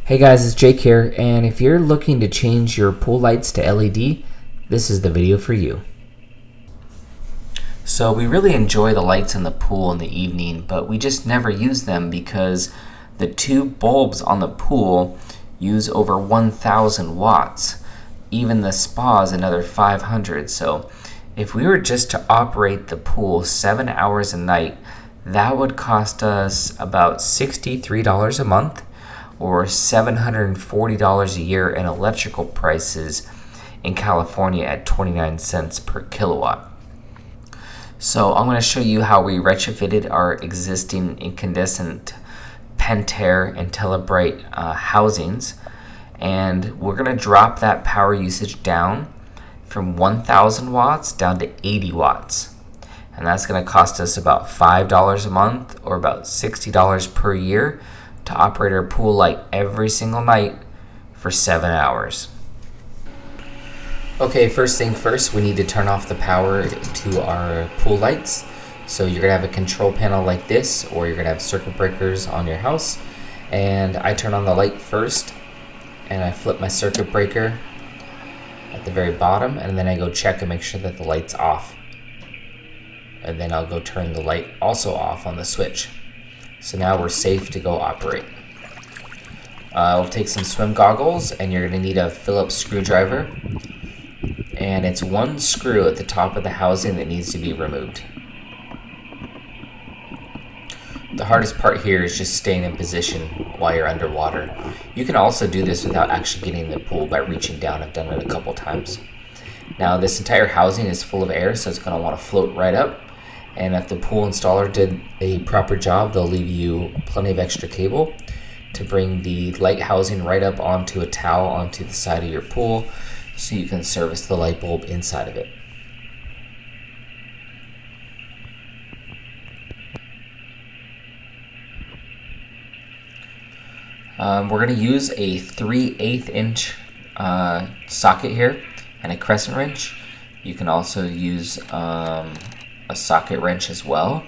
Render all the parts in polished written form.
Hey guys, it's Jake here, and if you're looking to change your pool lights to LED, this is the video for you. So we really enjoy the lights in the pool in the evening, but we just never use them because the two bulbs on the pool use over 1,000 watts. Even the spa is another 500. So if we were just to operate the pool 7 hours a night, that would cost us about $63 a month, or $740 a year in electrical prices in California at 29 cents per kilowatt. So I'm going to show you how we retrofitted our existing incandescent Pentair and Telebrite housings, and we're going to drop that power usage down from 1,000 watts down to 80 watts. And that's going to cost us about $5 a month, or about $60 per year, to operate our pool light every single night for 7 hours. Okay, first thing first, we need to turn off the power to our pool lights. So you're gonna have a control panel like this, or you're gonna have circuit breakers on your house. And I turn on the light first, and I flip my circuit breaker at the very bottom, and then I go check and make sure that the light's off. And then I'll go turn the light also off on the switch. So now we're safe to go operate. We'll take some swim goggles, and you're going to need a Phillips screwdriver. And it's one screw at the top of the housing that needs to be removed. The hardest part here is just staying in position while you're underwater. You can also do this without actually getting in the pool by reaching down. I've done it a couple times. Now this entire housing is full of air, so it's going to want to float right up. And if the pool installer did a proper job, they'll leave you plenty of extra cable to bring the light housing right up onto a towel onto the side of your pool, so you can service the light bulb inside of it. We're going to use a 3/8 inch socket here and a crescent wrench. You can also use a socket wrench as well,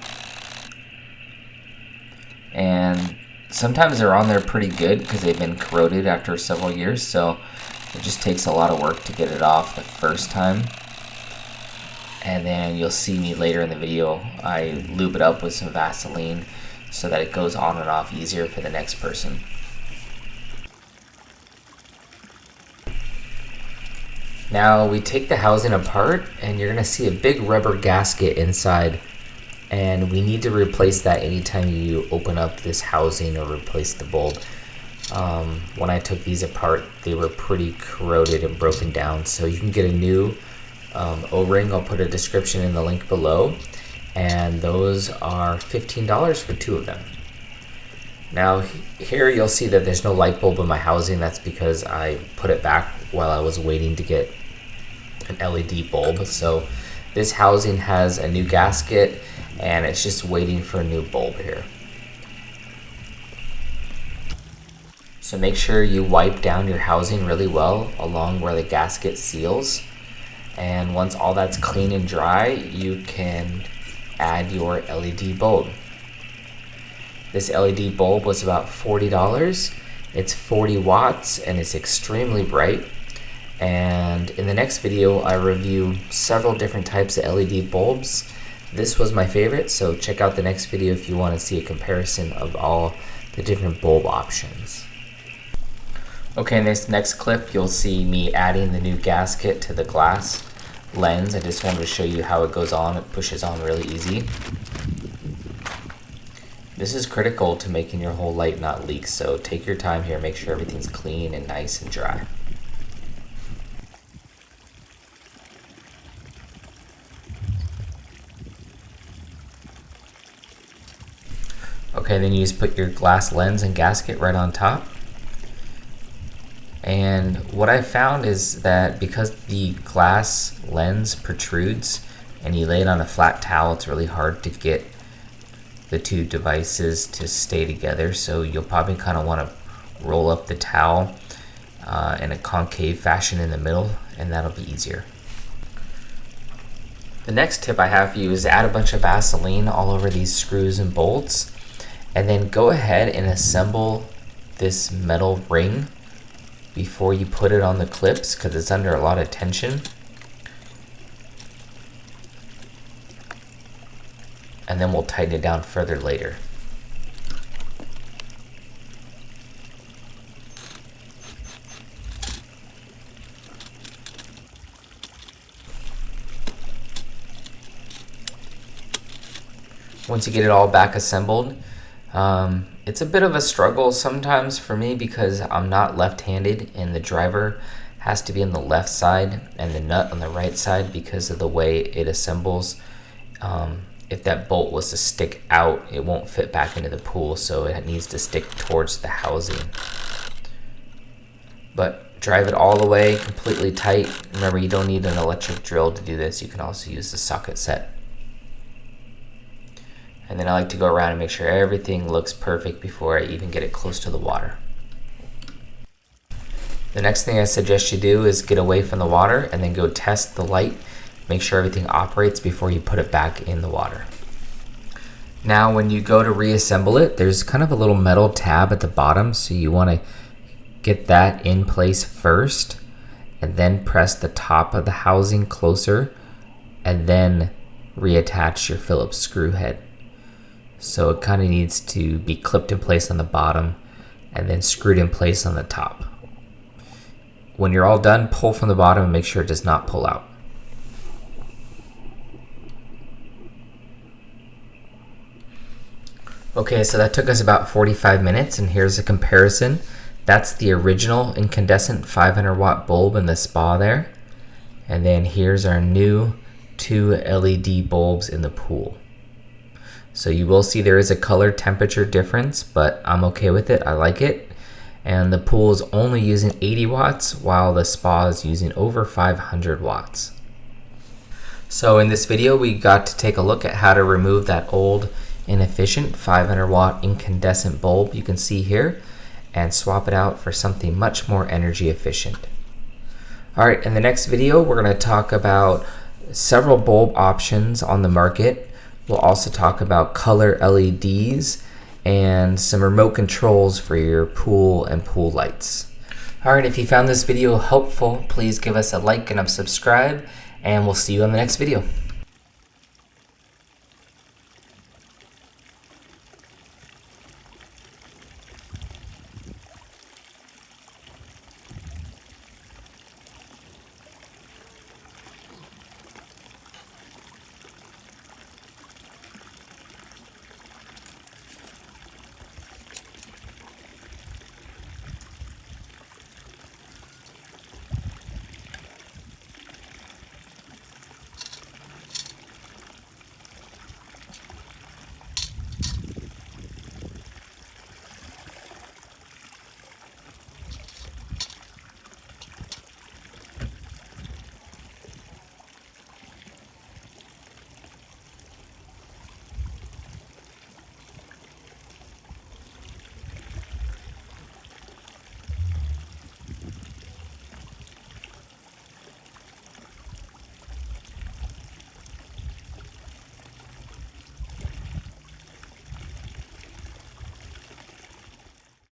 and sometimes they're on there pretty good because they've been corroded after several years, so it just takes a lot of work to get it off the first time. And then you'll see me later in the video, I lube it up with some Vaseline so that it goes on and off easier for the next person. Now we take the housing apart, and you're going to see a big rubber gasket inside, and we need to replace that anytime you open up this housing or replace the bulb. When I took these apart, they were pretty corroded and broken down, so you can get a new O-ring. I'll put a description in the link below, and those are $15 for 2 of them. Now here you'll see that there's no light bulb in my housing. That's because I put it back while I was waiting to get an LED bulb. So this housing has a new gasket, and it's just waiting for a new bulb here. So make sure you wipe down your housing really well along where the gasket seals. And once all that's clean and dry, you can add your LED bulb. This LED bulb was about $40. It's 40 watts and it's extremely bright. And in the next video, I review several different types of LED bulbs. This was my favorite, so check out the next video if you want to see a comparison of all the different bulb options. Okay, in this next clip, you'll see me adding the new gasket to the glass lens. I just wanted to show you how it goes on. It pushes on really easy. This is critical to making your whole light not leak, so take your time here, make sure everything's clean and nice and dry. Okay, then you just put your glass lens and gasket right on top. And what I found is that because the glass lens protrudes and you lay it on a flat towel, it's really hard to get the two devices to stay together. So you'll probably kind of want to roll up the towel in a concave fashion in the middle, and that'll be easier. The next tip I have for you is add a bunch of Vaseline all over these screws and bolts, and then go ahead and assemble this metal ring before you put it on the clips because it's under a lot of tension. And then we'll tighten it down further later. Once you get it all back assembled, it's a bit of a struggle sometimes for me because I'm not left-handed and the driver has to be on the left side and the nut on the right side because of the way it assembles. If that bolt was to stick out, it won't fit back into the pool, so it needs to stick towards the housing. But drive it all the way, completely tight. Remember, you don't need an electric drill to do this. You can also use the socket set. And then I like to go around and make sure everything looks perfect before I even get it close to the water. The next thing I suggest you do is get away from the water and then go test the light. Make sure everything operates before you put it back in the water. Now when you go to reassemble it, there's kind of a little metal tab at the bottom, so you want to get that in place first and then press the top of the housing closer and then reattach your Phillips screw head. So it kind of needs to be clipped in place on the bottom and then screwed in place on the top. When you're all done, pull from the bottom and make sure it does not pull out. Okay, so that took us about 45 minutes, and here's a comparison. That's the original incandescent 500 watt bulb in the spa there. And then here's our new 2 LED bulbs in the pool. So you will see there is a color temperature difference, but I'm okay with it. I like it. And the pool is only using 80 watts while the spa is using over 500 watts. So in this video, we got to take a look at how to remove that old inefficient 500 watt incandescent bulb you can see here and swap it out for something much more energy efficient. Alright, in the next video, we're going to talk about several bulb options on the market. We'll also talk about color LEDs and some remote controls for your pool and pool lights. Alright, if you found this video helpful, please give us a like and a subscribe, and we'll see you on the next video.